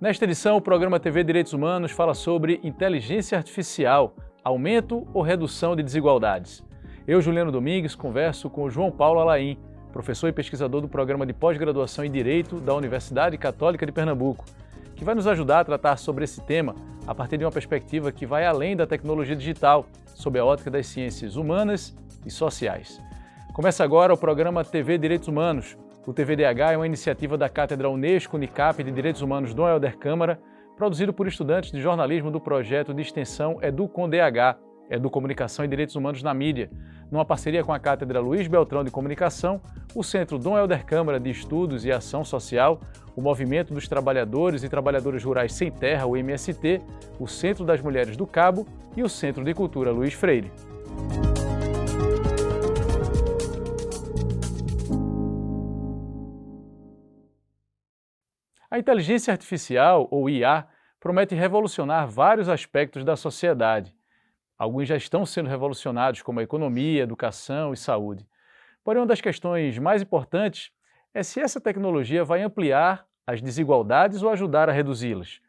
Nesta edição, o programa TV Direitos Humanos fala sobre inteligência artificial, aumento ou redução de desigualdades. Eu, Juliano Domingues, converso com o João Paulo Alaim, professor e pesquisador do Programa de Pós-Graduação em Direito da Universidade Católica de Pernambuco, que vai nos ajudar a tratar sobre esse tema a partir de uma perspectiva que vai além da tecnologia digital, sob a ótica das ciências humanas e sociais. Começa agora o programa TV Direitos Humanos. O TVDH é uma iniciativa da Cátedra Unesco Unicap de Direitos Humanos Dom Helder Câmara, produzido por estudantes de jornalismo do projeto de extensão EduComDH, Educomunicação e Direitos Humanos na Mídia, numa parceria com a Cátedra Luiz Beltrão de Comunicação, o Centro Dom Helder Câmara de Estudos e Ação Social, o Movimento dos Trabalhadores e Trabalhadoras Rurais Sem Terra, o MST, o Centro das Mulheres do Cabo e o Centro de Cultura Luiz Freire. A inteligência artificial, ou IA, promete revolucionar vários aspectos da sociedade. Alguns já estão sendo revolucionados, como a economia, educação e saúde. Porém, uma das questões mais importantes é se essa tecnologia vai ampliar as desigualdades ou ajudar a reduzi-las.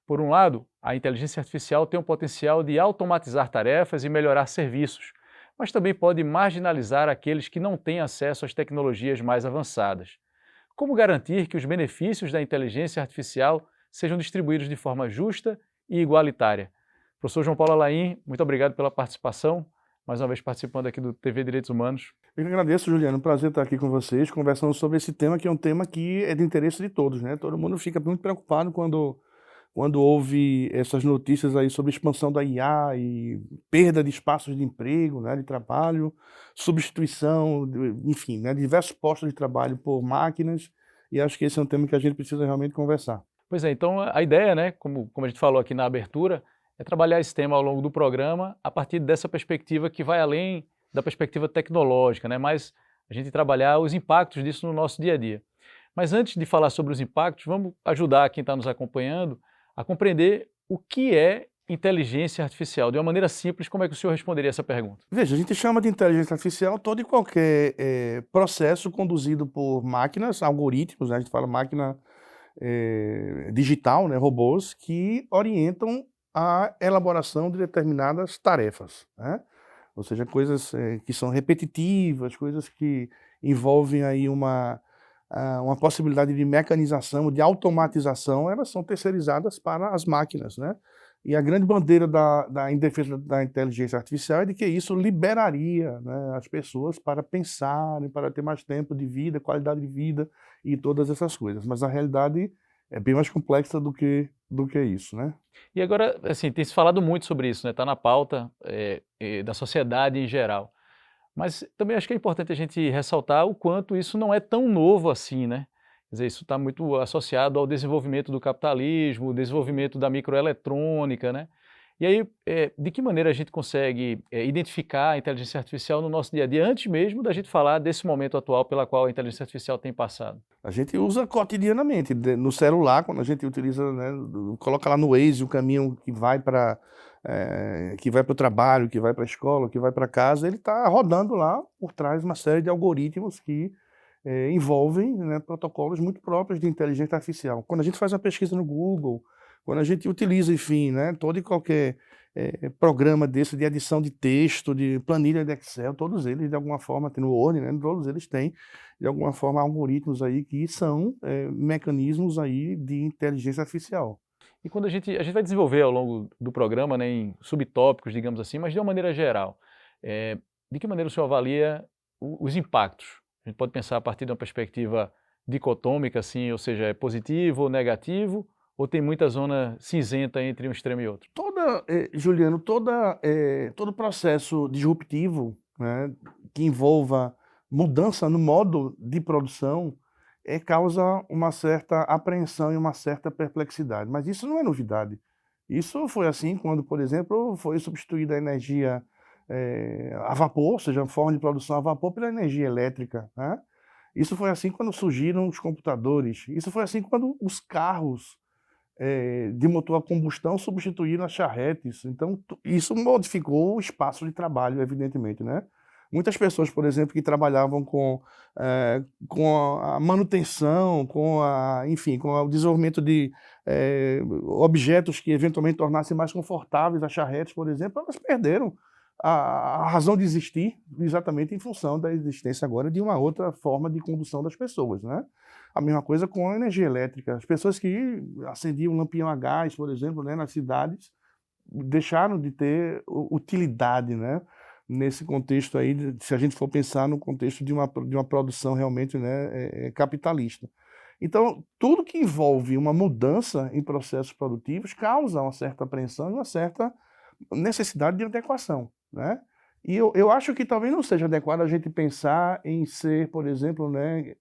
Por um lado, a inteligência artificial tem o potencial de automatizar tarefas e melhorar serviços, mas também pode marginalizar aqueles que não têm acesso às tecnologias mais avançadas. Como garantir que os benefícios da inteligência artificial sejam distribuídos de forma justa e igualitária? Professor João Paulo Alaim, muito obrigado pela participação, mais uma vez participando aqui do TV Direitos Humanos. Eu que agradeço, Juliano, um prazer estar aqui com vocês, conversando sobre esse tema, que é um tema que é de interesse de todos, né? Todo mundo fica muito preocupado quando ouve essas notícias aí sobre expansão da IA e perda de espaços de emprego, né, de trabalho, substituição, enfim, né, diversos postos de trabalho por máquinas, e acho que esse é um tema que a gente precisa realmente conversar. Pois é, então a ideia, né, como a gente falou aqui na abertura, é trabalhar esse tema ao longo do programa a partir dessa perspectiva que vai além da perspectiva tecnológica, né, mas a gente trabalhar os impactos disso no nosso dia a dia. Mas antes de falar sobre os impactos, vamos ajudar quem está nos acompanhando a compreender o que é inteligência artificial. De uma maneira simples, como é que o senhor responderia essa pergunta? Veja, a gente chama de inteligência artificial todo e qualquer processo conduzido por máquinas, algoritmos, né? A gente fala máquina digital, né? Robôs, que orientam a elaboração de determinadas tarefas, né? Ou seja, coisas que são repetitivas, coisas que envolvem aí uma possibilidade de mecanização, de automatização, elas são terceirizadas para as máquinas, né? E a grande bandeira em defesa da inteligência artificial é de que isso liberaria, né, as pessoas para pensarem, para ter mais tempo de vida, qualidade de vida e todas essas coisas. Mas a realidade é bem mais complexa do que isso, né? E agora, assim, tem se falado muito sobre isso, né? Está na pauta da sociedade em geral. Mas também acho que é importante a gente ressaltar o quanto isso não é tão novo assim, né? Quer dizer, isso está muito associado ao desenvolvimento do capitalismo, o desenvolvimento da microeletrônica, né? E aí, de que maneira a gente consegue identificar a inteligência artificial no nosso dia a dia, antes mesmo da gente falar desse momento atual pela qual a inteligência artificial tem passado? A gente usa cotidianamente, no celular, quando a gente utiliza, né, coloca lá no Waze o caminho que vai para o trabalho, que vai para a escola, que vai para casa, ele está rodando lá por trás uma série de algoritmos que envolvem, né, protocolos muito próprios de inteligência artificial. Quando a gente faz uma pesquisa no Google, quando a gente utiliza, enfim, né, todo e qualquer programa desse de adição de texto, de planilha de Excel, todos eles, de alguma forma, tem no Word, né, todos eles têm, de alguma forma, algoritmos aí que são mecanismos aí de inteligência artificial. E quando a gente vai desenvolver ao longo do programa, né, em subtópicos, digamos assim, mas de uma maneira geral, de que maneira o senhor avalia os impactos? A gente pode pensar a partir de uma perspectiva dicotômica, assim, ou seja, é positivo ou negativo, ou tem muita zona cinzenta entre um extremo e outro? Juliano, todo processo disruptivo, né, que envolva mudança no modo de produção causa uma certa apreensão e uma certa perplexidade. Mas isso não é novidade. Isso foi assim quando, por exemplo, foi substituída a energia a vapor, ou seja, a forma de produção a vapor pela energia elétrica, né? Isso foi assim quando surgiram os computadores. Isso foi assim quando os carros de motor a combustão substituíram as charretes. Então, isso modificou o espaço de trabalho, evidentemente, né? Muitas pessoas, por exemplo, que trabalhavam com a manutenção, enfim, com o desenvolvimento de objetos que eventualmente tornassem mais confortáveis as charretes, por exemplo, elas perderam a razão de existir exatamente em função da existência agora de uma outra forma de condução das pessoas, né? A mesma coisa com a energia elétrica. As pessoas que acendiam lampião a gás, por exemplo, né, nas cidades, deixaram de ter utilidade, né? Nesse contexto aí, se a gente for pensar no contexto de uma produção realmente, né, capitalista. Então, tudo que envolve uma mudança em processos produtivos causa uma certa apreensão e uma certa necessidade de adequação, né? E eu acho que talvez não seja adequado a gente pensar em ser, por exemplo, né,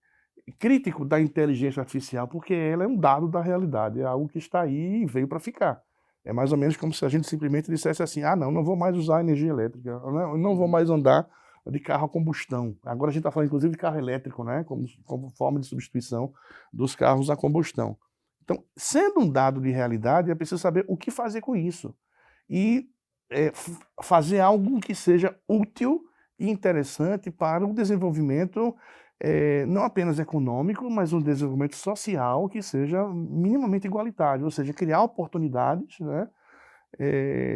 crítico da inteligência artificial, porque ela é um dado da realidade, é algo que está aí e veio para ficar. É mais ou menos como se a gente simplesmente dissesse assim, ah, não vou mais usar energia elétrica, eu não vou mais andar de carro a combustão. Agora a gente está falando, inclusive, de carro elétrico, né, como forma de substituição dos carros a combustão. Então, sendo um dado de realidade, é preciso saber o que fazer com isso. E fazer algo que seja útil e interessante para o desenvolvimento não apenas econômico, mas um desenvolvimento social que seja minimamente igualitário, ou seja, criar oportunidades, né,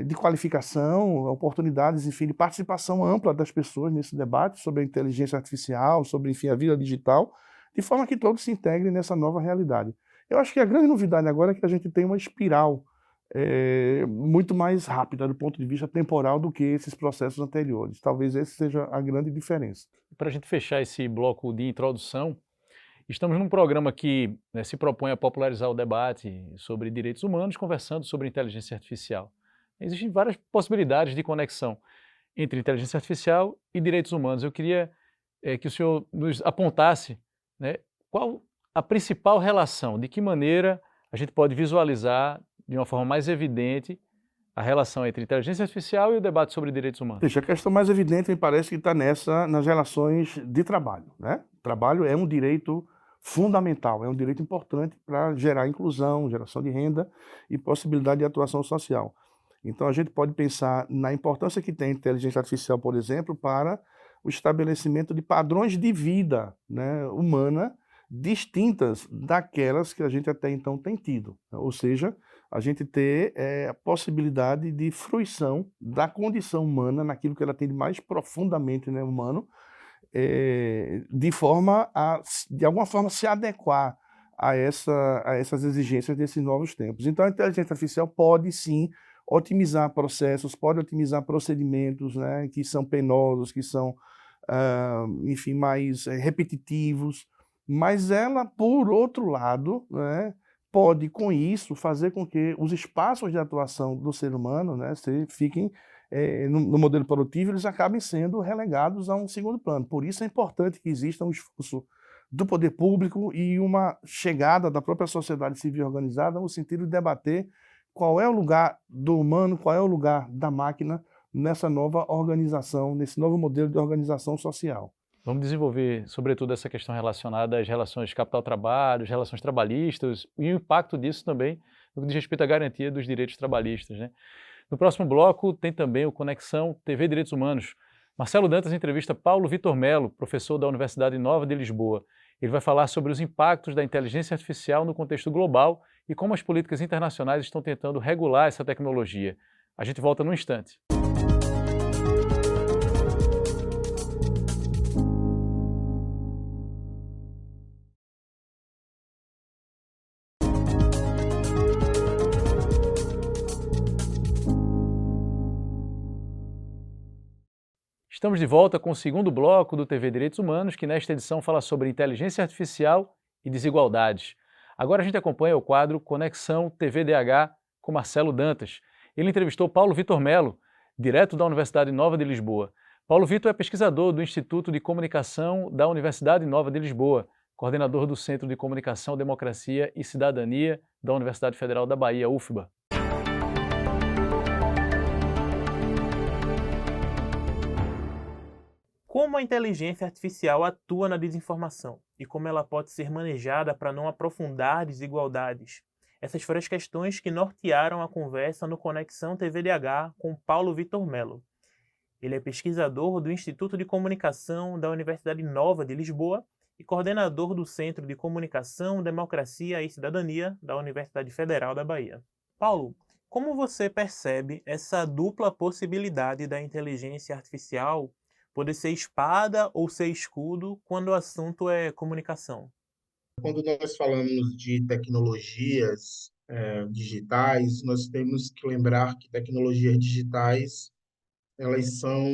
de qualificação, oportunidades, enfim, de participação ampla das pessoas nesse debate sobre a inteligência artificial, sobre, enfim, a vida digital, de forma que todos se integrem nessa nova realidade. Eu acho que a grande novidade agora é que a gente tem uma espiral muito mais rápida do ponto de vista temporal do que esses processos anteriores. Talvez essa seja a grande diferença. Para a gente fechar esse bloco de introdução, estamos num programa que, né, se propõe a popularizar o debate sobre direitos humanos, conversando sobre inteligência artificial. Existem várias possibilidades de conexão entre inteligência artificial e direitos humanos. Eu queria que o senhor nos apontasse, né, qual a principal relação, de que maneira a gente pode visualizar de uma forma mais evidente a relação entre inteligência artificial e o debate sobre direitos humanos. Veja, a questão mais evidente me parece que está nas relações de trabalho, né? Trabalho é um direito fundamental, é um direito importante para gerar inclusão, geração de renda e possibilidade de atuação social. Então a gente pode pensar na importância que tem a inteligência artificial, por exemplo, para o estabelecimento de padrões de vida, né, humana distintas daquelas que a gente até então tem tido. Ou seja, a gente ter a possibilidade de fruição da condição humana naquilo que ela tem de mais profundamente, né, humano, de forma a, de alguma forma, se adequar a essas exigências desses novos tempos. Então, a inteligência artificial pode, sim, otimizar processos, pode otimizar procedimentos, né, que são penosos, que são, enfim, mais repetitivos, mas ela, por outro lado, né, pode, com isso, fazer com que os espaços de atuação do ser humano, né, fiquem no modelo produtivo, eles acabem sendo relegados a um segundo plano. Por isso é importante que exista um esforço do poder público e uma chegada da própria sociedade civil organizada no sentido de debater qual é o lugar do humano, qual é o lugar da máquina nessa nova organização, nesse novo modelo de organização social. Vamos desenvolver, sobretudo, essa questão relacionada às relações capital-trabalho, às relações trabalhistas e o impacto disso também no que diz respeito à garantia dos direitos trabalhistas, né? No próximo bloco tem também o Conexão TV Direitos Humanos. Marcelo Dantas entrevista Paulo Vitor Melo, professor da Universidade Nova de Lisboa. Ele vai falar sobre os impactos da inteligência artificial no contexto global e como as políticas internacionais estão tentando regular essa tecnologia. A gente volta num instante. Estamos de volta com o segundo bloco do TV Direitos Humanos, que nesta edição fala sobre inteligência artificial e desigualdades. Agora a gente acompanha o quadro Conexão TVDH com Marcelo Dantas. Ele entrevistou Paulo Vitor Melo, direto da Universidade Nova de Lisboa. Paulo Vitor é pesquisador do Instituto de Comunicação da Universidade Nova de Lisboa, coordenador do Centro de Comunicação, Democracia e Cidadania da Universidade Federal da Bahia, UFBA. Como a inteligência artificial atua na desinformação e como ela pode ser manejada para não aprofundar desigualdades? Essas foram as questões que nortearam a conversa no Conexão TVDH com Paulo Vitor Melo. Ele é pesquisador do Instituto de Comunicação da Universidade Nova de Lisboa e coordenador do Centro de Comunicação, Democracia e Cidadania da Universidade Federal da Bahia. Paulo, como você percebe essa dupla possibilidade da inteligência artificial poder ser espada ou ser escudo quando o assunto é comunicação? Quando nós falamos de tecnologias digitais, nós temos que lembrar que tecnologias digitais elas são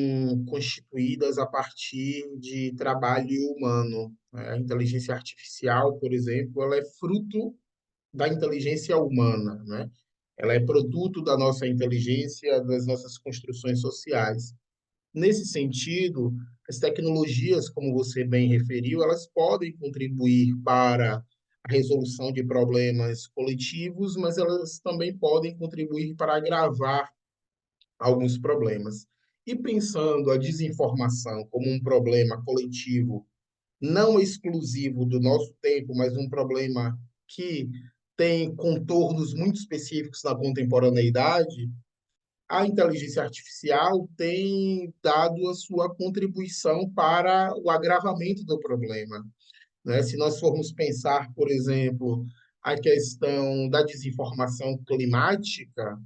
constituídas a partir de trabalho humano. A inteligência artificial, por exemplo, ela é fruto da inteligência humana, né? Ela é produto da nossa inteligência, das nossas construções sociais. Nesse sentido, as tecnologias, como você bem referiu, elas podem contribuir para a resolução de problemas coletivos, mas elas também podem contribuir para agravar alguns problemas. E pensando a desinformação como um problema coletivo, não exclusivo do nosso tempo, mas um problema que tem contornos muito específicos na contemporaneidade, a inteligência artificial tem dado a sua contribuição para o agravamento do problema, né? Se nós formos pensar, por exemplo, a questão da desinformação climática,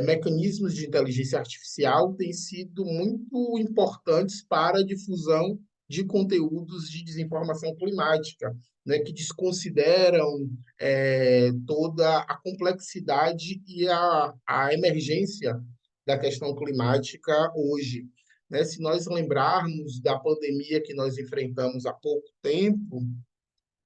mecanismos de inteligência artificial têm sido muito importantes para a difusão de conteúdos de desinformação climática, né, que desconsideram toda a complexidade e a emergência da questão climática hoje. Né? Se nós lembrarmos da pandemia que nós enfrentamos há pouco tempo,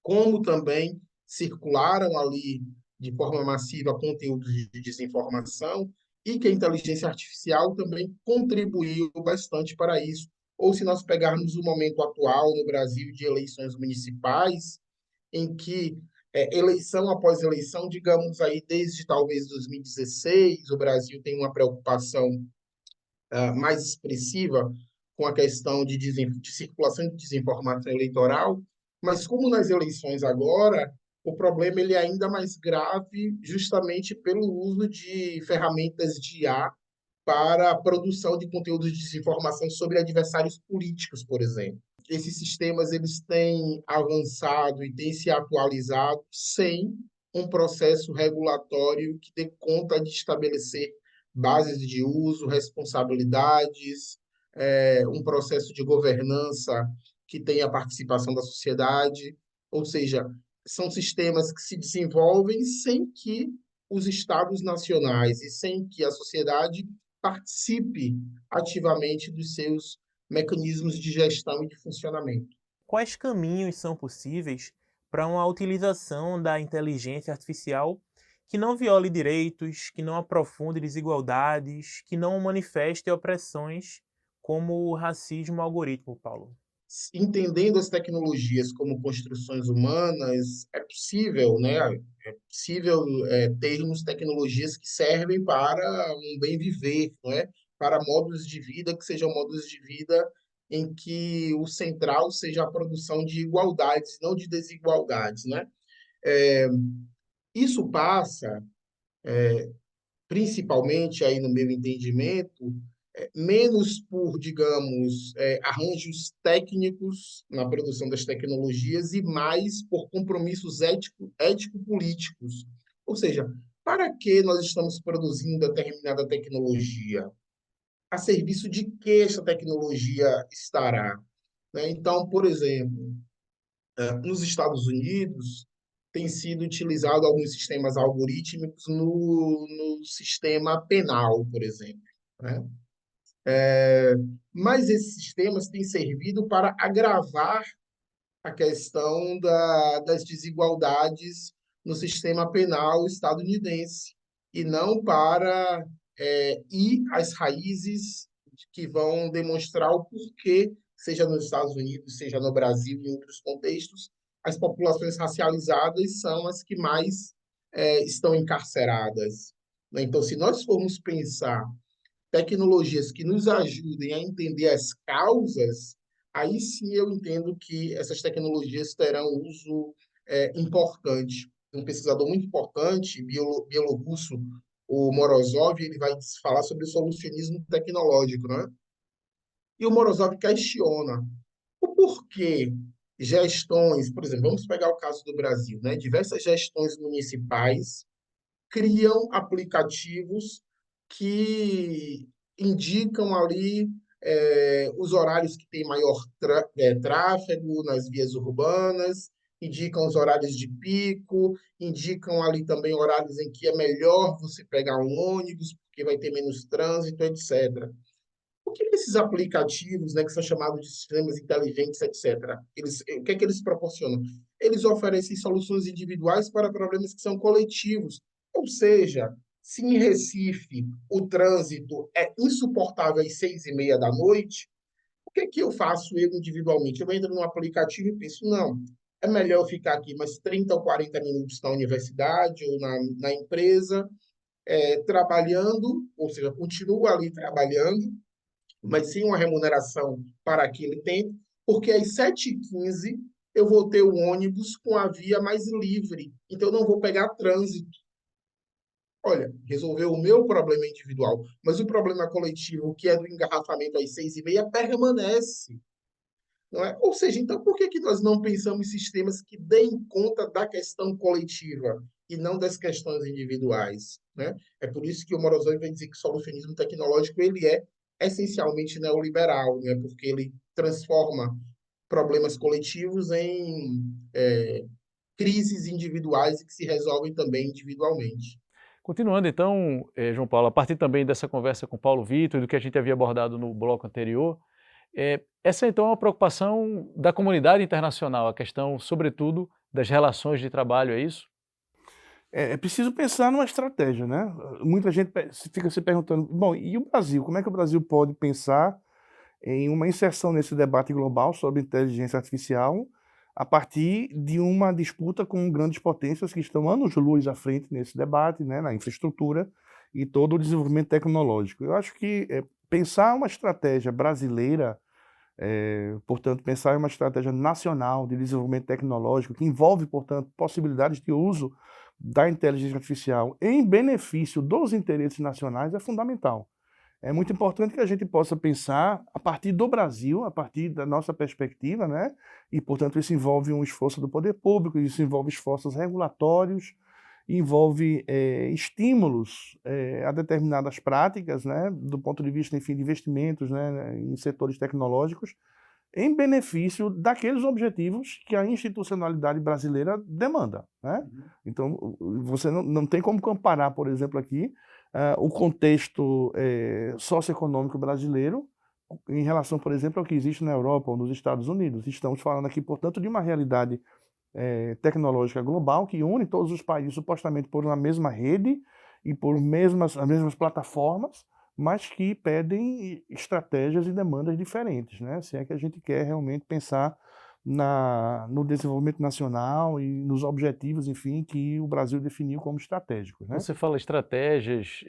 como também circularam ali de forma massiva conteúdos de desinformação e que a inteligência artificial também contribuiu bastante para isso. Ou se nós pegarmos o momento atual no Brasil de eleições municipais, em que eleição após eleição, digamos aí desde talvez 2016, o Brasil tem uma preocupação mais expressiva com a questão de circulação de desinformação eleitoral, mas como nas eleições agora, o problema ele é ainda mais grave justamente pelo uso de ferramentas de IA para a produção de conteúdos de desinformação sobre adversários políticos, por exemplo. Esses sistemas eles têm avançado e têm se atualizado sem um processo regulatório que dê conta de estabelecer bases de uso, responsabilidades, um processo de governança que tenha a participação da sociedade, ou seja, são sistemas que se desenvolvem sem que os estados nacionais e sem que a sociedade participe ativamente dos seus mecanismos de gestão e de funcionamento. Quais caminhos são possíveis para uma utilização da inteligência artificial que não viole direitos, que não aprofunde desigualdades, que não manifeste opressões como o racismo algoritmo, Paulo? Entendendo as tecnologias como construções humanas, é possível, né? É possível termos tecnologias que servem para um bem viver, não é? Para modos de vida que sejam modos de vida em que o central seja a produção de igualdades, não de desigualdades, né? É, isso passa principalmente aí no meu entendimento, menos por, digamos, arranjos técnicos na produção das tecnologias e mais por compromissos ético-políticos. Ou seja, para que nós estamos produzindo determinada tecnologia? A serviço de que essa tecnologia estará? Né? Então, por exemplo, nos Estados Unidos, tem sido utilizado alguns sistemas algorítmicos no sistema penal, por exemplo, né? Mas esses sistemas têm servido para agravar a questão das desigualdades no sistema penal estadunidense e não para ir às raízes que vão demonstrar o porquê, seja nos Estados Unidos, seja no Brasil e em outros contextos, as populações racializadas são as que mais estão encarceradas. Né? Então, se nós formos pensar tecnologias que nos ajudem a entender as causas, aí sim eu entendo que essas tecnologias terão uso importante. Um pesquisador muito importante, bielorrusso, o Morozov, ele vai falar sobre o solucionismo tecnológico, né? E o Morozov questiona o porquê gestões, por exemplo, vamos pegar o caso do Brasil, né? Diversas gestões municipais criam aplicativos que indicam ali os horários que tem maior tráfego nas vias urbanas, indicam os horários de pico, indicam ali também horários em que é melhor você pegar um ônibus, porque vai ter menos trânsito, etc. O que esses aplicativos, né, que são chamados de sistemas inteligentes, etc., o que é que eles proporcionam? Eles oferecem soluções individuais para problemas que são coletivos. Ou seja, se em Recife o trânsito é insuportável às 6:30 da noite, o que é que eu faço eu individualmente? Eu entro no aplicativo e penso, não, é melhor eu ficar aqui mais 30 ou 40 minutos na universidade ou na empresa, trabalhando, ou seja, continuo ali trabalhando, mas sem uma remuneração para aquele tempo, porque às 7h15 eu vou ter o ônibus com a via mais livre, então eu não vou pegar trânsito. Olha, resolveu o meu problema individual, mas o problema coletivo, que é do engarrafamento às 6:30, permanece. Não é? Ou seja, então por que que nós não pensamos em sistemas que deem conta da questão coletiva e não das questões individuais, né? É por isso que o Morozov vai dizer que o solucionismo tecnológico ele é essencialmente neoliberal, né? Porque ele transforma problemas coletivos em crises individuais e que se resolvem também individualmente. Continuando então, João Paulo, a partir também dessa conversa com Paulo Vitor e do que a gente havia abordado no bloco anterior, essa então é uma preocupação da comunidade internacional, a questão, sobretudo, das relações de trabalho, é isso? É preciso pensar numa estratégia, né? Muita gente fica se perguntando, bom, e o Brasil? Como é que o Brasil pode pensar em uma inserção nesse debate global sobre inteligência artificial a partir de uma disputa com grandes potências que estão anos-luz à frente nesse debate, né, na infraestrutura e todo o desenvolvimento tecnológico? Eu acho que pensar uma estratégia brasileira, portanto, pensar em uma estratégia nacional de desenvolvimento tecnológico que envolve, portanto, possibilidades de uso da inteligência artificial em benefício dos interesses nacionais é fundamental. É muito importante que a gente possa pensar a partir do Brasil, a partir da nossa perspectiva, né? E, portanto, isso envolve um esforço do poder público, isso envolve esforços regulatórios, envolve estímulos a determinadas práticas, né? Do ponto de vista, enfim, de investimentos, né? Em setores tecnológicos, em benefício daqueles objetivos que a institucionalidade brasileira demanda, né? Então, você não tem como comparar, por exemplo, aqui, o contexto socioeconômico brasileiro em relação, por exemplo, ao que existe na Europa ou nos Estados Unidos. Estamos falando aqui, portanto, de uma realidade tecnológica global que une todos os países supostamente por uma mesma rede e por as mesmas plataformas, mas que pedem estratégias e demandas diferentes, né? Se é que a gente quer realmente pensar no desenvolvimento nacional e nos objetivos, enfim, que o Brasil definiu como estratégicos, né? Você fala estratégias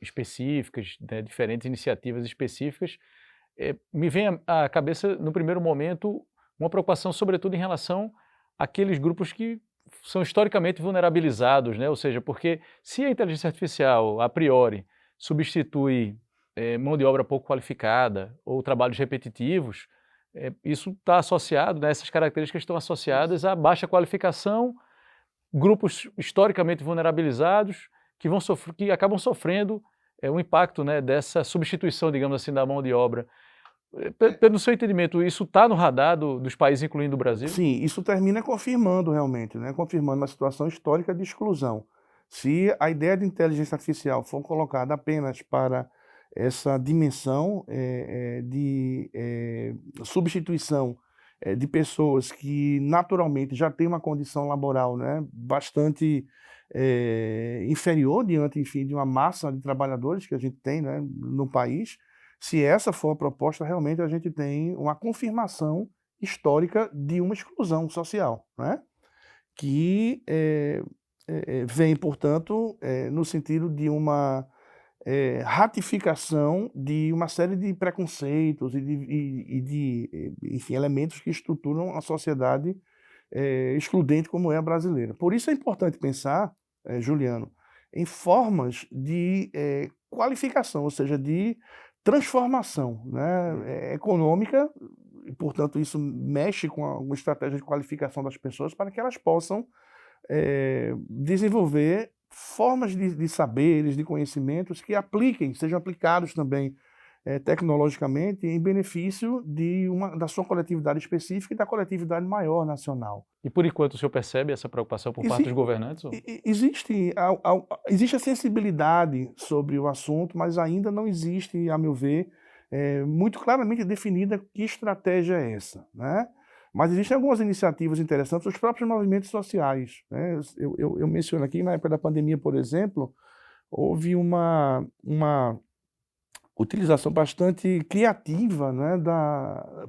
específicas, né, diferentes iniciativas específicas, me vem à cabeça, no primeiro momento, uma preocupação, sobretudo, em relação àqueles grupos que são historicamente vulnerabilizados, né? Ou seja, porque se a inteligência artificial, a priori, substitui mão de obra pouco qualificada ou trabalhos repetitivos, isso está associado, né, essas características estão associadas à baixa qualificação, grupos historicamente vulnerabilizados que acabam sofrendo o impacto, né, dessa substituição, digamos assim, da mão de obra. Pelo seu entendimento, isso está no radar dos países, incluindo o Brasil? Sim, isso termina confirmando realmente, né? Confirmando uma situação histórica de exclusão. Se a ideia de inteligência artificial for colocada apenas para essa dimensão de substituição de pessoas que naturalmente já têm uma condição laboral, né, bastante inferior diante, enfim, de uma massa de trabalhadores que a gente tem, né, no país, se essa for a proposta, realmente a gente tem uma confirmação histórica de uma exclusão social, né, que vem, portanto, no sentido de uma ratificação de uma série de preconceitos enfim, elementos que estruturam a sociedade excludente como é a brasileira. Por isso é importante pensar, Juliano, em formas de qualificação, ou seja, de transformação, né, econômica, e, portanto, isso mexe com uma estratégia de qualificação das pessoas para que elas possam desenvolver formas de saberes, de conhecimentos que sejam aplicados também tecnologicamente em benefício da sua coletividade específica e da coletividade maior nacional. E por enquanto o senhor percebe essa preocupação por parte dos governantes? Ou? Existe a sensibilidade sobre o assunto, mas ainda não existe, a meu ver, muito claramente definida que estratégia é essa, né? Mas existem algumas iniciativas interessantes, os próprios movimentos sociais, né? Eu menciono aqui, na época da pandemia, por exemplo, houve uma utilização bastante criativa, né,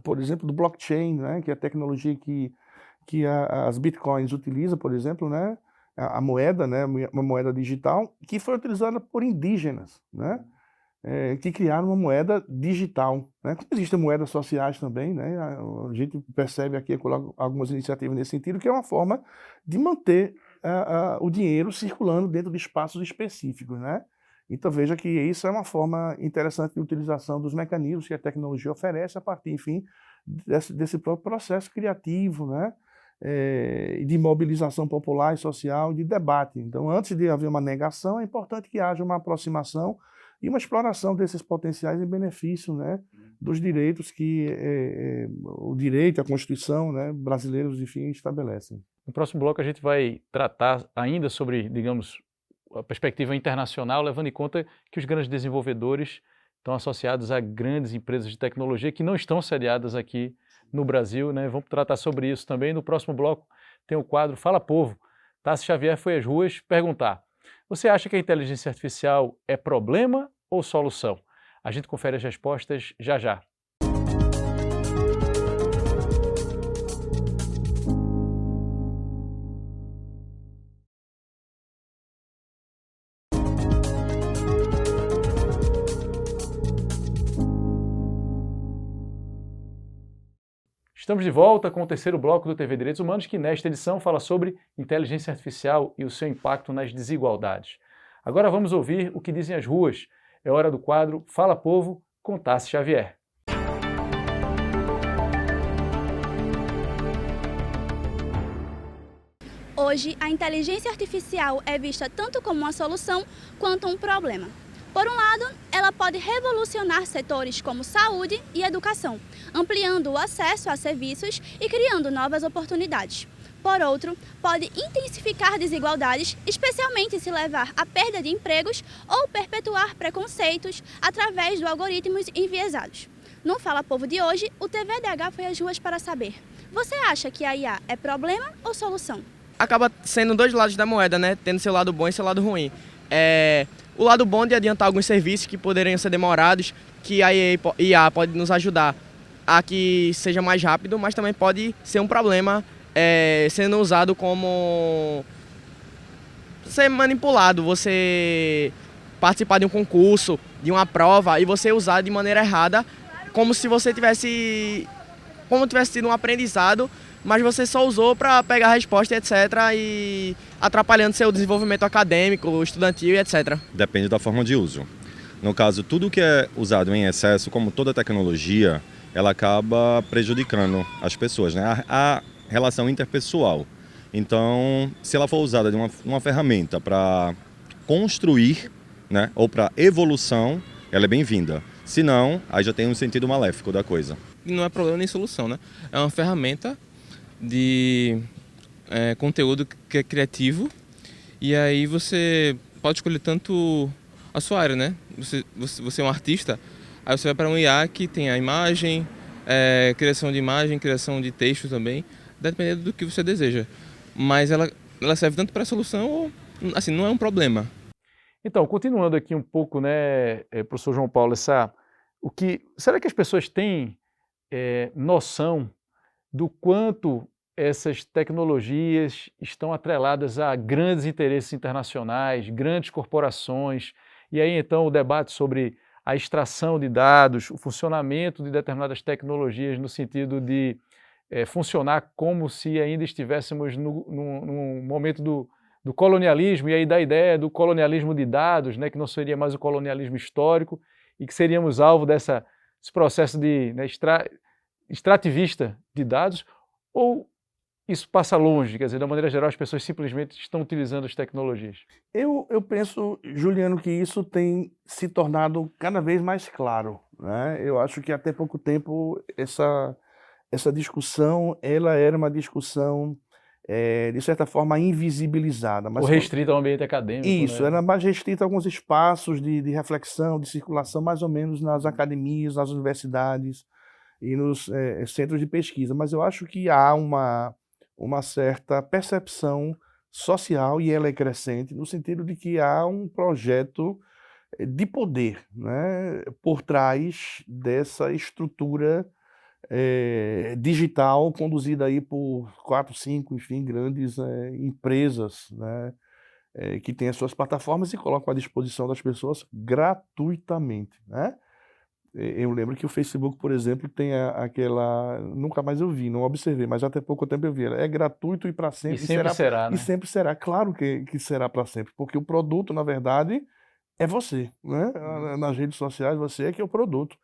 por exemplo, do blockchain, né, que é a tecnologia que as bitcoins utilizam, por exemplo, né, a moeda, né, uma moeda digital, que foi utilizada por indígenas, né, que criaram uma moeda digital, né. Como existem moedas sociais também, né, a gente percebe aqui algumas iniciativas nesse sentido, que é uma forma de manter o dinheiro circulando dentro de espaços específicos, né. Então veja que isso é uma forma interessante de utilização dos mecanismos que a tecnologia oferece a partir, enfim, desse próprio processo criativo, né, de mobilização popular e social, de debate. Então, antes de haver uma negação, é importante que haja uma aproximação e uma exploração desses potenciais em benefício, né, dos direitos que o direito, a Constituição, né, brasileiros, enfim, estabelecem. No próximo bloco a gente vai tratar ainda sobre, digamos, a perspectiva internacional, levando em conta que os grandes desenvolvedores estão associados a grandes empresas de tecnologia que não estão sediadas aqui no Brasil, né? Vamos tratar sobre isso também. No próximo bloco tem o quadro Fala Povo. Tassi Xavier foi às ruas perguntar: você acha que a inteligência artificial é problema ou solução? A gente confere as respostas já já. Estamos de volta com o terceiro bloco do TV Direitos Humanos, que nesta edição fala sobre inteligência artificial e o seu impacto nas desigualdades. Agora vamos ouvir o que dizem as ruas. É hora do quadro Fala Povo, com Tassi Xavier. Hoje, a inteligência artificial é vista tanto como uma solução quanto um problema. Por um lado, ela pode revolucionar setores como saúde e educação, ampliando o acesso a serviços e criando novas oportunidades. Por outro, pode intensificar desigualdades, especialmente se levar à perda de empregos ou perpetuar preconceitos através de algoritmos enviesados. No Fala Povo de hoje, o TVDH foi às ruas para saber: você acha que a IA é problema ou solução? Acaba sendo dois lados da moeda, né? Tendo seu lado bom e seu lado ruim. O lado bom de adiantar alguns serviços que poderiam ser demorados, que a IA pode nos ajudar a que seja mais rápido, mas também pode ser um problema sendo usado como ser manipulado, você participar de um concurso, de uma prova e você usar de maneira errada, como se você tivesse tido um aprendizado, mas você só usou para pegar a resposta, etc., e atrapalhando seu desenvolvimento acadêmico, estudantil, etc. Depende da forma de uso. No caso, tudo que é usado em excesso, como toda tecnologia, ela acaba prejudicando as pessoas, né? A relação interpessoal. Então, se ela for usada de uma ferramenta para construir, né, ou para evolução, ela é bem-vinda. Se não, aí já tem um sentido maléfico da coisa. Não é problema nem solução, né? É uma ferramenta de conteúdo que é criativo, e aí você pode escolher tanto a sua área, né? Você é um artista, aí você vai para um IA que tem a imagem, criação de imagem, criação de texto também, dependendo do que você deseja. Mas ela serve tanto para a solução ou, assim, não é um problema. Então, continuando aqui um pouco, né, professor João Paulo, será que as pessoas têm noção do quanto essas tecnologias estão atreladas a grandes interesses internacionais, grandes corporações, e aí então o debate sobre a extração de dados, o funcionamento de determinadas tecnologias no sentido de funcionar como se ainda estivéssemos no momento do colonialismo, e aí da ideia do colonialismo de dados, né, que não seria mais o colonialismo histórico, e que seríamos alvo desse processo de extrativista de dados, ou isso passa longe? Quer dizer, da maneira geral, as pessoas simplesmente estão utilizando as tecnologias? Eu penso, Juliano, que isso tem se tornado cada vez mais claro, né? Eu acho que até pouco tempo essa discussão, ela era uma discussão, de certa forma, invisibilizada. Ou restrita ao ambiente acadêmico, Isso, né? era mais restrita a alguns espaços de reflexão, de circulação, mais ou menos nas academias, nas universidades e nos centros de pesquisa. Mas eu acho que há uma certa percepção social, e ela é crescente, no sentido de que há um projeto de poder, né, por trás dessa estrutura digital conduzida aí por 4, 5, enfim, grandes empresas, né, que têm as suas plataformas e colocam à disposição das pessoas gratuitamente, né? Eu lembro que o Facebook, por exemplo, tem aquela... Nunca mais eu vi, não observei, mas até pouco tempo eu vi. Ela é gratuito e para sempre. E sempre será, né? E sempre será. Claro que será para sempre, porque o produto, na verdade, é você, né? Nas redes sociais, você é que é o produto.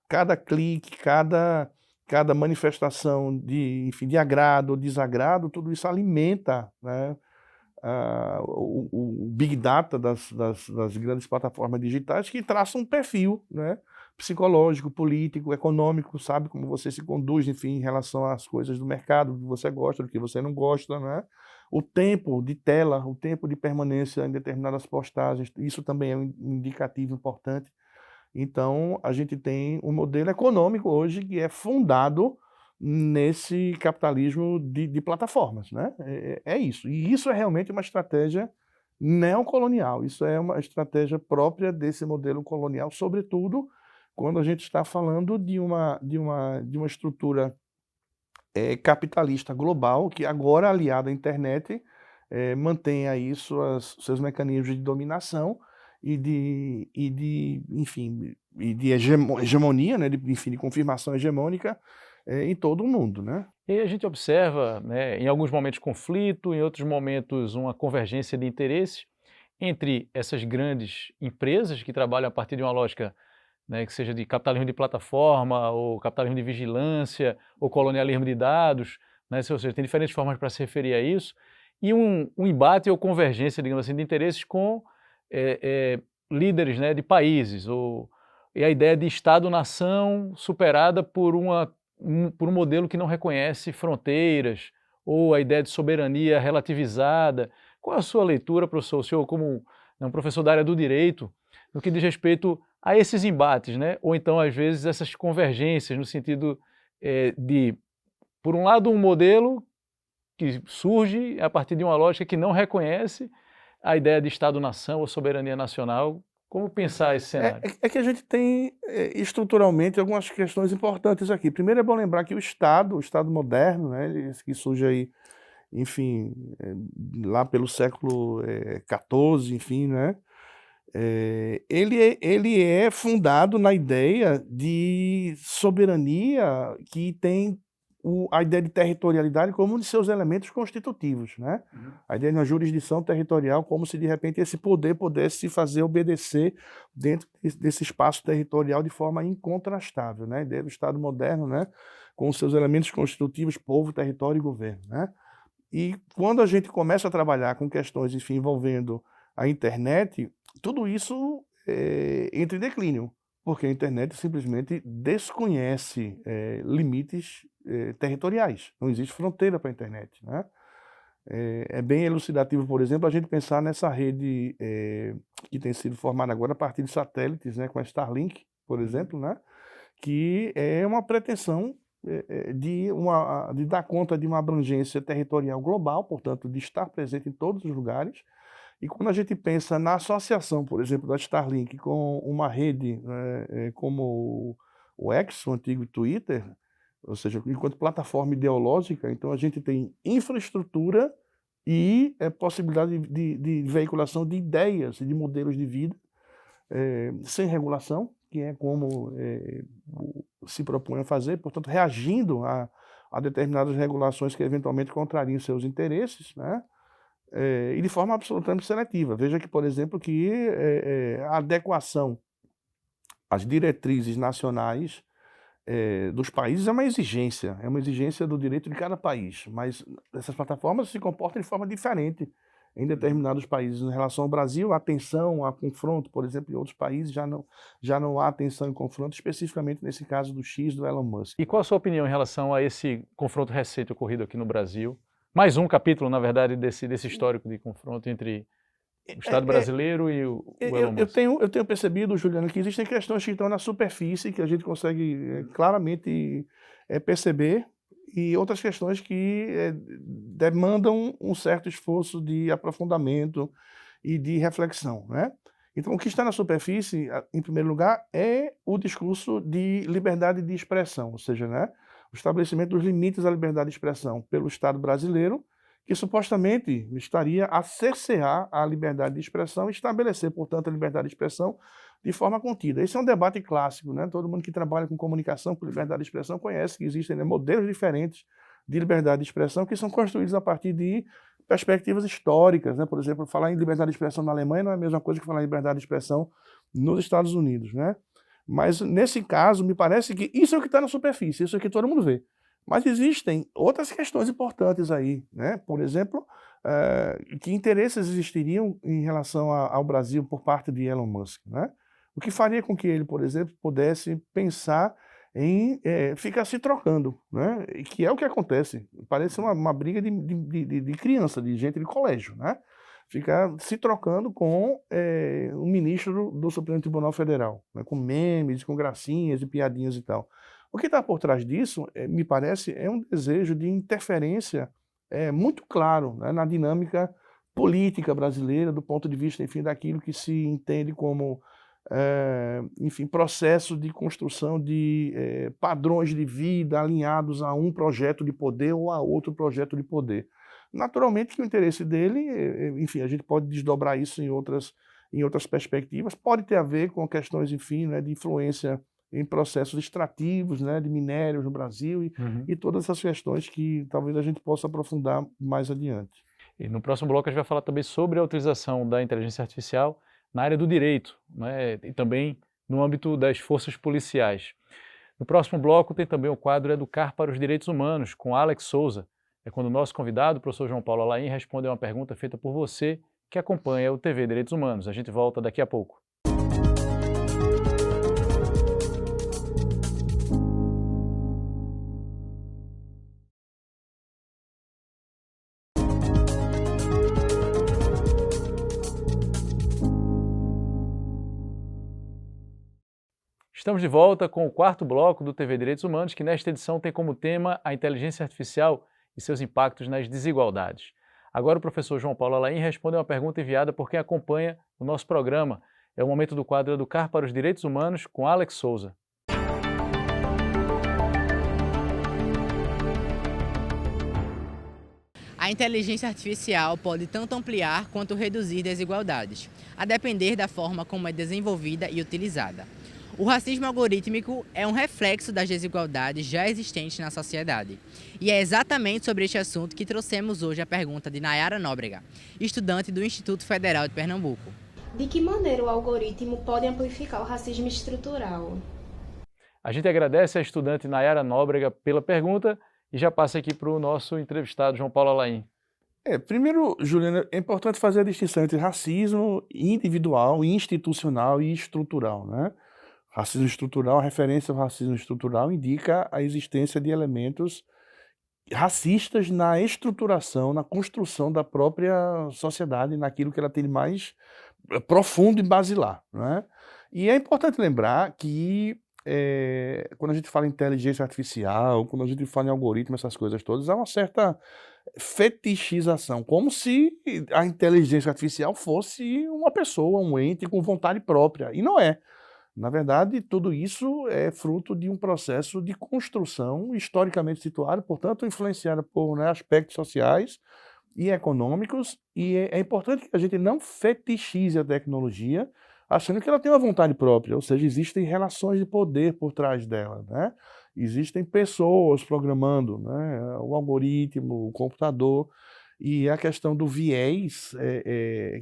Cada clique, cada manifestação enfim, de agrado ou desagrado, tudo isso alimenta, né, o Big Data das grandes plataformas digitais, que traçam um perfil, né, psicológico, político, econômico, sabe, como você se conduz, enfim, em relação às coisas do mercado, do que você gosta, do que você não gosta, né? O tempo de tela, o tempo de permanência em determinadas postagens, isso também é um indicativo importante. Então, a gente tem um modelo econômico hoje que é fundado nesse capitalismo de plataformas, né? É isso. E isso é realmente uma estratégia neocolonial, isso é uma estratégia própria desse modelo colonial, sobretudo quando a gente está falando de uma estrutura capitalista global, que agora, aliada à internet, mantém aí seus mecanismos de dominação e enfim, de hegemonia, né, enfim, de confirmação hegemônica em todo o mundo, né? E a gente observa, né, em alguns momentos conflito, em outros momentos uma convergência de interesses entre essas grandes empresas que trabalham a partir de uma lógica, né, que seja de capitalismo de plataforma, ou capitalismo de vigilância, ou colonialismo de dados, né, ou seja, tem diferentes formas para se referir a isso, e um embate ou convergência, digamos assim, de interesses com líderes, né, de países, e a ideia de Estado-nação superada por um modelo que não reconhece fronteiras, ou a ideia de soberania relativizada. Qual é a sua leitura, professor, o senhor como um professor da área do direito, no que diz respeito a esses embates, né? Ou então, às vezes, essas convergências no sentido de, por um lado, um modelo que surge a partir de uma lógica que não reconhece a ideia de Estado-nação ou soberania nacional. Como pensar esse cenário? É que a gente tem estruturalmente algumas questões importantes aqui. Primeiro é bom lembrar que o Estado moderno, né, que surge aí, enfim, lá pelo século XIV, enfim, né, ele é fundado na ideia de soberania que tem a ideia de territorialidade como um de seus elementos constitutivos, né? A ideia de uma jurisdição territorial, como se de repente esse poder pudesse se fazer obedecer dentro desse espaço territorial de forma incontrastável, né? A ideia do Estado moderno, né, com os seus elementos constitutivos, povo, território e governo, né? E quando a gente começa a trabalhar com questões, enfim, envolvendo a internet, tudo isso entra em declínio, porque a internet simplesmente desconhece limites territoriais. Não existe fronteira para a internet, né? É bem elucidativo, por exemplo, a gente pensar nessa rede que tem sido formada agora a partir de satélites, né, com a Starlink, por exemplo, né, que é uma pretensão de dar conta de uma abrangência territorial global, portanto, de estar presente em todos os lugares. E quando a gente pensa na associação, por exemplo, da Starlink com uma rede como o X, o antigo Twitter, ou seja, enquanto plataforma ideológica, então a gente tem infraestrutura e possibilidade de veiculação de ideias e de modelos de vida sem regulação, que é como se propõe a fazer, portanto, reagindo a determinadas regulações que eventualmente contrariam seus interesses, né? E de forma absolutamente seletiva. Veja que, por exemplo, que a adequação as diretrizes nacionais dos países é uma exigência do direito de cada país, mas essas plataformas se comportam de forma diferente em determinados países. Em relação ao Brasil, a tensão, a confronto, por exemplo, em outros países já não há tensão e confronto, especificamente nesse caso do X do Elon Musk. E qual a sua opinião em relação a esse confronto recente ocorrido aqui no Brasil? Mais um capítulo, na verdade, desse histórico de confronto entre o Estado brasileiro e o Elon Musk. Eu tenho percebido, Juliano, que existem questões que estão na superfície, que a gente consegue claramente perceber, e outras questões que demandam um certo esforço de aprofundamento e de reflexão, né? Então, o que está na superfície, em primeiro lugar, é o discurso de liberdade de expressão, ou seja, né, o estabelecimento dos limites à liberdade de expressão pelo Estado brasileiro, que supostamente estaria a cercear a liberdade de expressão e estabelecer, portanto, a liberdade de expressão de forma contida. Esse é um debate clássico, né? Todo mundo que trabalha com comunicação, com liberdade de expressão, conhece que existem, né, modelos diferentes de liberdade de expressão que são construídos a partir de perspectivas históricas, né? Por exemplo, falar em liberdade de expressão na Alemanha não é a mesma coisa que falar em liberdade de expressão nos Estados Unidos, né? Mas, nesse caso, me parece que isso é o que está na superfície, isso é o que todo mundo vê. Mas existem outras questões importantes aí, né? Por exemplo, que interesses existiriam em relação ao Brasil por parte de Elon Musk, né? O que faria com que ele, por exemplo, pudesse pensar em ficar se trocando, né? E que é o que acontece. Parece uma briga de criança, de gente de colégio, né? Ficar se trocando com o ministro do Supremo Tribunal Federal, né? Com memes, com gracinhas e piadinhas e tal. O que está por trás disso, me parece, é um desejo de interferência muito claro, né, na dinâmica política brasileira, do ponto de vista, enfim, daquilo que se entende como, enfim, processo de construção de padrões de vida alinhados a um projeto de poder ou a outro projeto de poder. Naturalmente que o interesse dele, enfim, a gente pode desdobrar isso em outras perspectivas, pode ter a ver com questões, enfim, né, de influência em processos extrativos, né, de minérios no Brasil e todas essas questões que talvez a gente possa aprofundar mais adiante. E no próximo bloco a gente vai falar também sobre a utilização da inteligência artificial na área do direito, né, e também no âmbito das forças policiais. No próximo bloco tem também o quadro Educar para os Direitos Humanos, com Alex Souza. É quando o nosso convidado, o professor João Paulo Alain, responde a uma pergunta feita por você que acompanha o TV Direitos Humanos. A gente volta daqui a pouco. Estamos de volta com o quarto bloco do TV Direitos Humanos, que nesta edição tem como tema a inteligência artificial e seus impactos nas desigualdades. Agora o professor João Paulo Alain responde a uma pergunta enviada por quem acompanha o nosso programa. É o momento do quadro Educar para os Direitos Humanos com Alex Souza. A inteligência artificial pode tanto ampliar quanto reduzir desigualdades, a depender da forma como é desenvolvida e utilizada. O racismo algorítmico é um reflexo das desigualdades já existentes na sociedade. E é exatamente sobre este assunto que trouxemos hoje a pergunta de Nayara Nóbrega, estudante do Instituto Federal de Pernambuco. De que maneira o algoritmo pode amplificar o racismo estrutural? A gente agradece a estudante Nayara Nóbrega pela pergunta e já passa aqui para o nosso entrevistado João Paulo Alain. Primeiro, Juliana, é importante fazer a distinção entre racismo individual, institucional e estrutural, né? Racismo estrutural, a referência ao racismo estrutural indica a existência de elementos racistas na estruturação, na construção da própria sociedade, naquilo que ela tem de mais profundo e basilar, né? E é importante lembrar que quando a gente fala em inteligência artificial, quando a gente fala em algoritmo, essas coisas todas, há uma certa fetichização, como se a inteligência artificial fosse uma pessoa, um ente com vontade própria, e não é. Na verdade, tudo isso é fruto de um processo de construção historicamente situado, portanto, influenciado por, né, aspectos sociais e econômicos, e é importante que a gente não fetichize a tecnologia, achando que ela tem uma vontade própria, ou seja, existem relações de poder por trás dela, né? Existem pessoas programando, né, o algoritmo, o computador, E a questão do viés,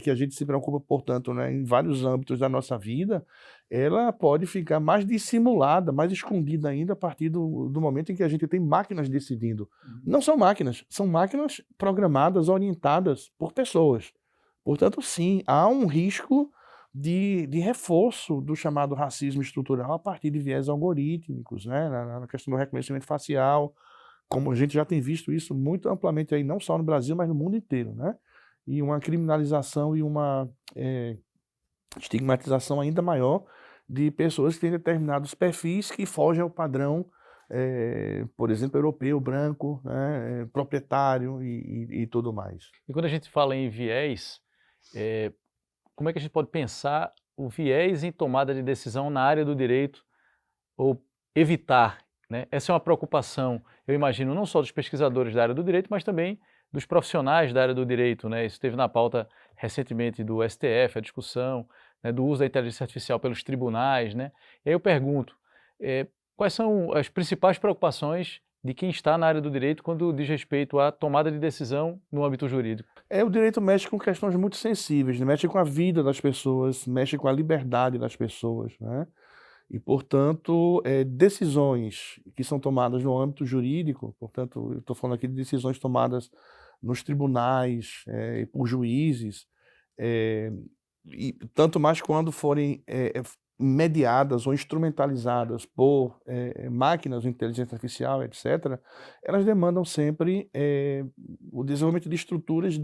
que a gente se preocupa, portanto, né, em vários âmbitos da nossa vida, ela pode ficar mais dissimulada, mais escondida ainda a partir do momento em que a gente tem máquinas decidindo. Não são máquinas programadas, orientadas por pessoas. Portanto, sim, há um risco de reforço do chamado racismo estrutural a partir de viés algorítmicos, né, na questão do reconhecimento facial, como a gente já tem visto isso muito amplamente aí, não só no Brasil, mas no mundo inteiro, né? E uma criminalização e uma estigmatização ainda maior de pessoas que têm determinados perfis que fogem ao padrão, por exemplo, europeu, branco, né, proprietário e tudo mais. E quando a gente fala em viés, como é que a gente pode pensar o viés em tomada de decisão na área do direito ou evitar, né? Essa é uma preocupação, eu imagino, não só dos pesquisadores da área do direito, mas também dos profissionais da área do direito, né? Isso esteve na pauta recentemente do STF, a discussão, né, do uso da inteligência artificial pelos tribunais, né? E aí eu pergunto, quais são as principais preocupações de quem está na área do direito quando diz respeito à tomada de decisão no âmbito jurídico? O direito mexe com questões muito sensíveis, né? Mexe com a vida das pessoas, mexe com a liberdade das pessoas, né? E, portanto, decisões que são tomadas no âmbito jurídico, portanto, eu estou falando aqui de decisões tomadas nos tribunais, por juízes, e tanto mais quando forem mediadas ou instrumentalizadas por máquinas ou inteligência artificial, etc., elas demandam sempre o desenvolvimento de estruturas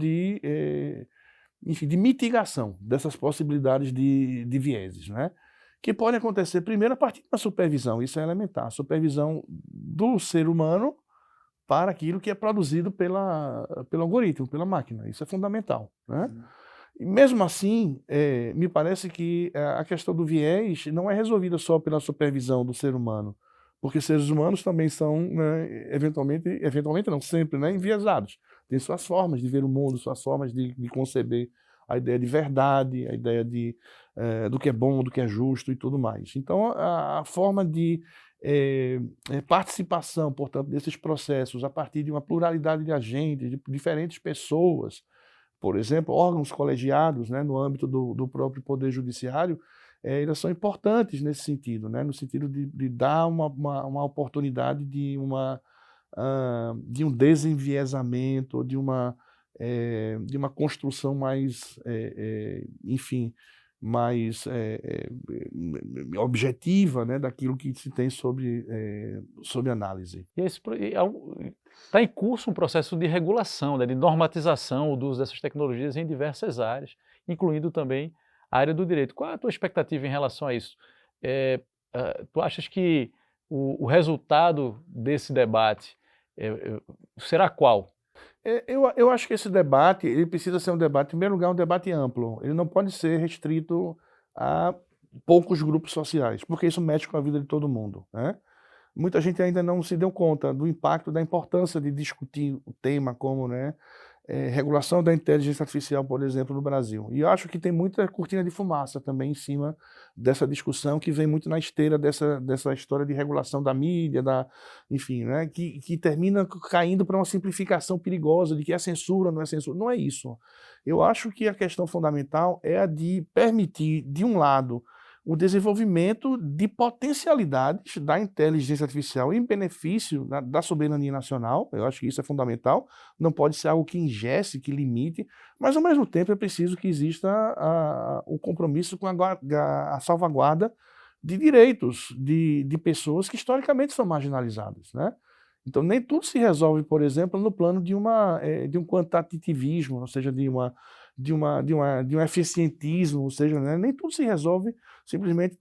enfim, de mitigação dessas possibilidades de vieses, né? Que podem acontecer primeiro a partir da supervisão, isso é elementar, a supervisão do ser humano para aquilo que é produzido pelo algoritmo, pela máquina, isso é fundamental, né? E mesmo assim, me parece que a questão do viés não é resolvida só pela supervisão do ser humano, porque seres humanos também são, né, eventualmente não sempre, né, enviesados, tem suas formas de ver o mundo, suas formas de conceber a ideia de verdade, a ideia do que é bom, do que é justo e tudo mais. Então, a forma de participação, portanto, desses processos a partir de uma pluralidade de agentes, de diferentes pessoas, por exemplo, órgãos colegiados, né, no âmbito do próprio Poder Judiciário, elas são importantes nesse sentido, né, no sentido de dar uma oportunidade de um desenviesamento, de uma construção mais, enfim, mais objetiva, né, daquilo que se tem sobre análise. E está em curso um processo de regulação, né, de normatização do uso dessas tecnologias em diversas áreas, incluindo também a área do direito. Qual é a tua expectativa em relação a isso? Tu achas que o resultado desse debate será qual? Eu acho que esse debate ele precisa ser um debate, em primeiro lugar, um debate amplo. Ele não pode ser restrito a poucos grupos sociais, porque isso mexe com a vida de todo mundo, né? Muita gente ainda não se deu conta do impacto, da importância de discutir o tema como, né, regulação da inteligência artificial, por exemplo, no Brasil. E eu acho que tem muita cortina de fumaça também em cima dessa discussão que vem muito na esteira dessa história de regulação da mídia, enfim, né, que termina caindo para uma simplificação perigosa de que é censura, não é censura. Não é isso. Eu acho que a questão fundamental é a de permitir, de um lado, o desenvolvimento de potencialidades da inteligência artificial em benefício da soberania nacional. Eu acho que isso é fundamental, não pode ser algo que engesse, que limite, mas ao mesmo tempo é preciso que exista o compromisso com a salvaguarda de direitos de pessoas que historicamente são marginalizadas, né? Então nem tudo se resolve, por exemplo, no plano de um quantitativismo, ou seja, de um eficientismo, ou seja, né, nem tudo se resolve simplesmente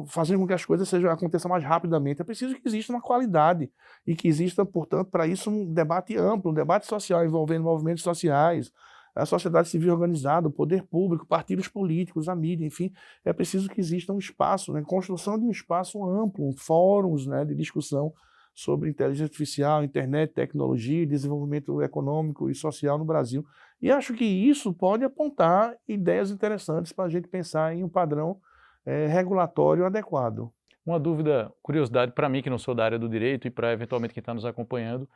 fazendo com que as coisas aconteçam mais rapidamente. É preciso que exista uma qualidade e que exista, portanto, para isso um debate amplo, um debate social envolvendo movimentos sociais, a sociedade civil organizada, o poder público, partidos políticos, a mídia, enfim. É preciso que exista um espaço, né, construção de um espaço amplo, fóruns, né, de discussão sobre inteligência artificial, internet, tecnologia, desenvolvimento econômico e social no Brasil. E acho que isso pode apontar ideias interessantes para a gente pensar em um padrão regulatório adequado. Uma dúvida, curiosidade para mim que não sou da área do direito e para eventualmente quem está nos acompanhando,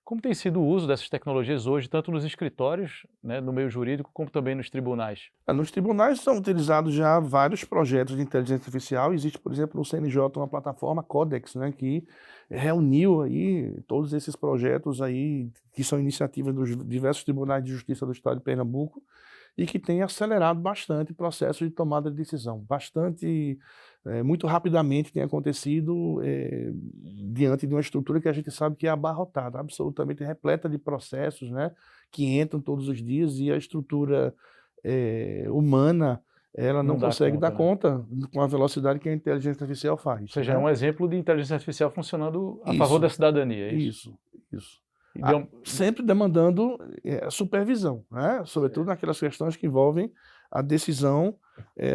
Como tem sido o uso dessas tecnologias hoje, tanto nos escritórios, né, no meio jurídico, como também nos tribunais? Nos tribunais são utilizados já vários projetos de inteligência artificial. Existe, por exemplo, no CNJ uma plataforma Codex, né, que reuniu aí todos esses projetos aí, que são iniciativas dos diversos tribunais de justiça do estado de Pernambuco, e que tem acelerado bastante o processo de tomada de decisão. Muito rapidamente tem acontecido diante de uma estrutura que a gente sabe que é abarrotada, absolutamente repleta de processos, né, que entram todos os dias, e a estrutura humana ela não consegue dar conta com a velocidade que a inteligência artificial faz. Ou seja, né? é um exemplo de inteligência artificial funcionando a Isso, favor da cidadania, é isso? Isso. E Sempre demandando supervisão, né? Sobretudo naquelas questões que envolvem a decisão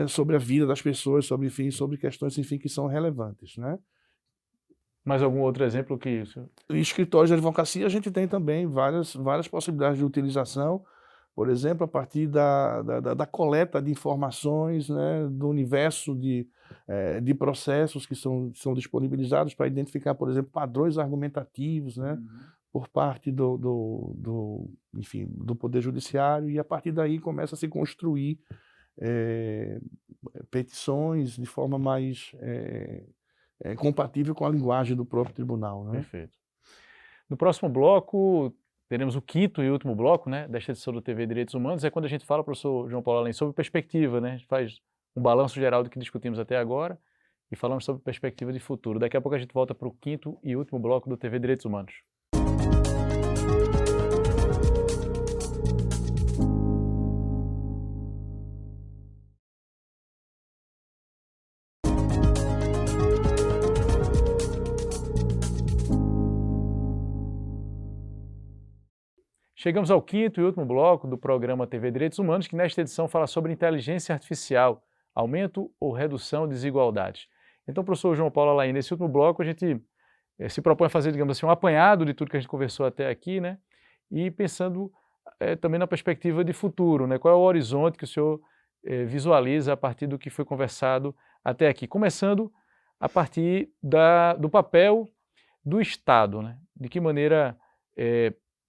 sobre a vida das pessoas, sobre questões, enfim, que são relevantes, né? Mais algum outro exemplo que isso? Em escritórios de advocacia a gente tem também várias possibilidades de utilização, por exemplo, a partir da coleta de informações, né, do universo de processos que são disponibilizados para identificar, por exemplo, padrões argumentativos, né? Por parte enfim, do Poder Judiciário, e a partir daí começa a se construir petições de forma mais compatível com a linguagem do próprio tribunal. Né? Perfeito. No próximo bloco, teremos o quinto e último bloco, né, desta edição do TV Direitos Humanos, é quando a gente fala, professor João Paulo Alain, sobre perspectiva, né? A gente faz um balanço geral do que discutimos até agora e falamos sobre perspectiva de futuro. Daqui a pouco a gente volta para o quinto e último bloco do TV Direitos Humanos. Chegamos ao quinto e último bloco do programa TV Direitos Humanos, que nesta edição fala sobre inteligência artificial, aumento ou redução de desigualdades. Então, professor João Paulo Alain, nesse último bloco a gente se propõe a fazer, digamos assim, um apanhado de tudo que a gente conversou até aqui, né? E pensando também na perspectiva de futuro, né? Qual é o horizonte que o senhor visualiza a partir do que foi conversado até aqui? Começando a partir do papel do Estado, né? De que maneira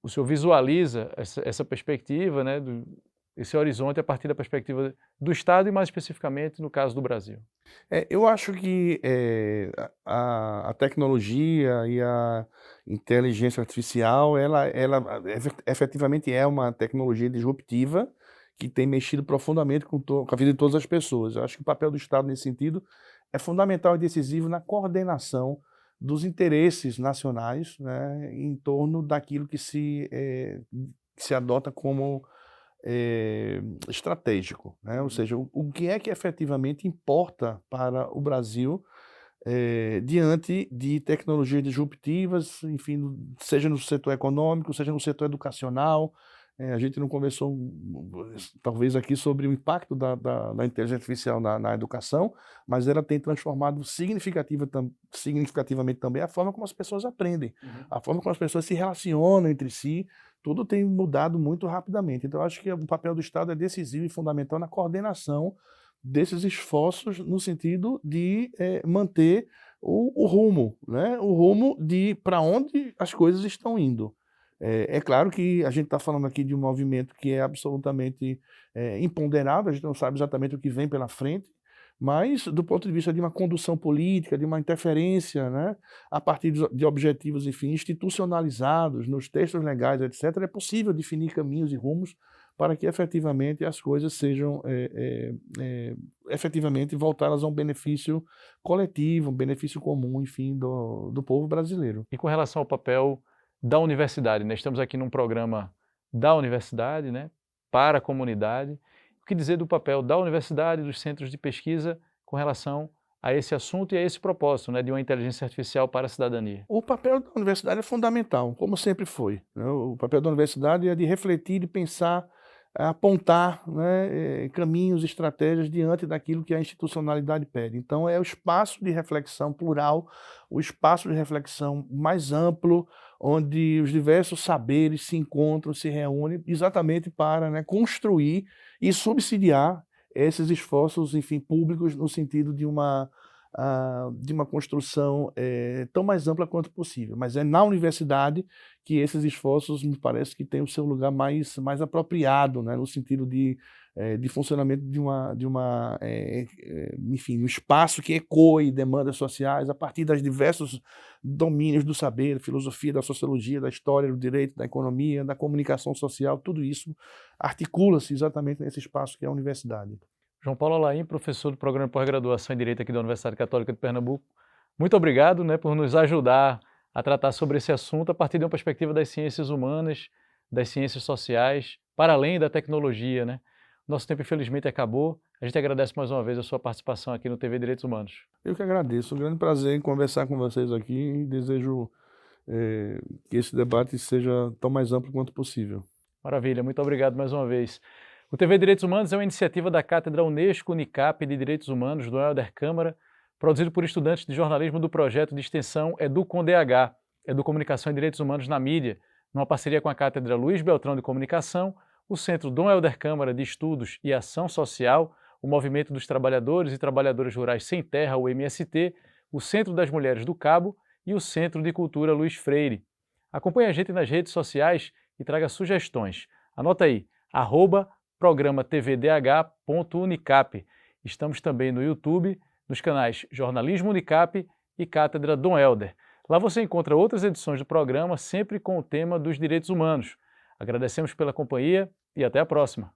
o senhor visualiza essa perspectiva, né, esse horizonte a partir da perspectiva do Estado e mais especificamente no caso do Brasil? Eu acho que a tecnologia e a inteligência artificial, ela efetivamente é uma tecnologia disruptiva que tem mexido profundamente com a vida de todas as pessoas. Eu acho que o papel do Estado nesse sentido é fundamental e decisivo na coordenação dos interesses nacionais, né, em torno daquilo que se adota como estratégico, né? Ou seja, o que é que efetivamente importa para o Brasil diante de tecnologias disruptivas, enfim, seja no setor econômico, seja no setor educacional. A gente não conversou, talvez, aqui sobre o impacto da inteligência artificial na educação, mas ela tem transformado significativamente também a forma como as pessoas aprendem, a forma como as pessoas se relacionam entre si. Tudo tem mudado muito rapidamente. Então, eu acho que o papel do Estado é decisivo e fundamental na coordenação desses esforços, no sentido de manter o rumo, né? O rumo de para onde as coisas estão indo. É claro que a gente está falando aqui de um movimento que é absolutamente imponderável, a gente não sabe exatamente o que vem pela frente, mas do ponto de vista de uma condução política, de uma interferência, né, a partir de objetivos, enfim, institucionalizados nos textos legais, etc., é possível definir caminhos e rumos para que efetivamente as coisas sejam efetivamente voltadas a um benefício coletivo, um benefício comum, enfim, do povo brasileiro. E com relação ao papel da universidade, né? Estamos aqui num programa da universidade, né, para a comunidade. O que dizer do papel da universidade, dos centros de pesquisa com relação a esse assunto e a esse propósito, né, de uma inteligência artificial para a cidadania? O papel da universidade é fundamental, como sempre foi, né? O papel da universidade é de refletir, de pensar, apontar, né, caminhos, estratégias diante daquilo que a institucionalidade pede. Então, é o espaço de reflexão plural, o espaço de reflexão mais amplo, onde os diversos saberes se encontram, se reúnem, exatamente para, né, construir e subsidiar esses esforços, enfim, públicos, no sentido de uma de uma construção tão mais ampla quanto possível. Mas é na universidade que esses esforços me parece que têm o seu lugar mais apropriado, né, no sentido de funcionamento enfim, um espaço que ecoe demandas sociais a partir das diversos domínios do saber, filosofia, da sociologia, da história, do direito, da economia, da comunicação social, tudo isso articula-se exatamente nesse espaço que é a universidade. João Paulo Alaim, professor do Programa de Pós-Graduação em Direito aqui da Universidade Católica de Pernambuco, muito obrigado, né, por nos ajudar a tratar sobre esse assunto a partir de uma perspectiva das ciências humanas, das ciências sociais, para além da tecnologia, né? Nosso tempo, infelizmente, acabou. A gente agradece mais uma vez a sua participação aqui no TV Direitos Humanos. Eu que agradeço. Um grande prazer em conversar com vocês aqui e desejo que esse debate seja tão mais amplo quanto possível. Maravilha, muito obrigado mais uma vez. O TV Direitos Humanos é uma iniciativa da Cátedra Unesco Unicap de Direitos Humanos do Helder Câmara, produzido por estudantes de jornalismo do projeto de extensão EduComDH, Educomunicação e Direitos Humanos na Mídia, numa parceria com a Cátedra Luiz Beltrão de Comunicação, o Centro Dom Helder Câmara de Estudos e Ação Social, o Movimento dos Trabalhadores e Trabalhadoras Rurais Sem Terra, o MST, o Centro das Mulheres do Cabo e o Centro de Cultura Luiz Freire. Acompanhe a gente nas redes sociais e traga sugestões. Anota aí, @programatvdh.unicap. Estamos também no YouTube, nos canais Jornalismo Unicap e Cátedra Dom Helder. Lá você encontra outras edições do programa, sempre com o tema dos direitos humanos. Agradecemos pela companhia e até a próxima.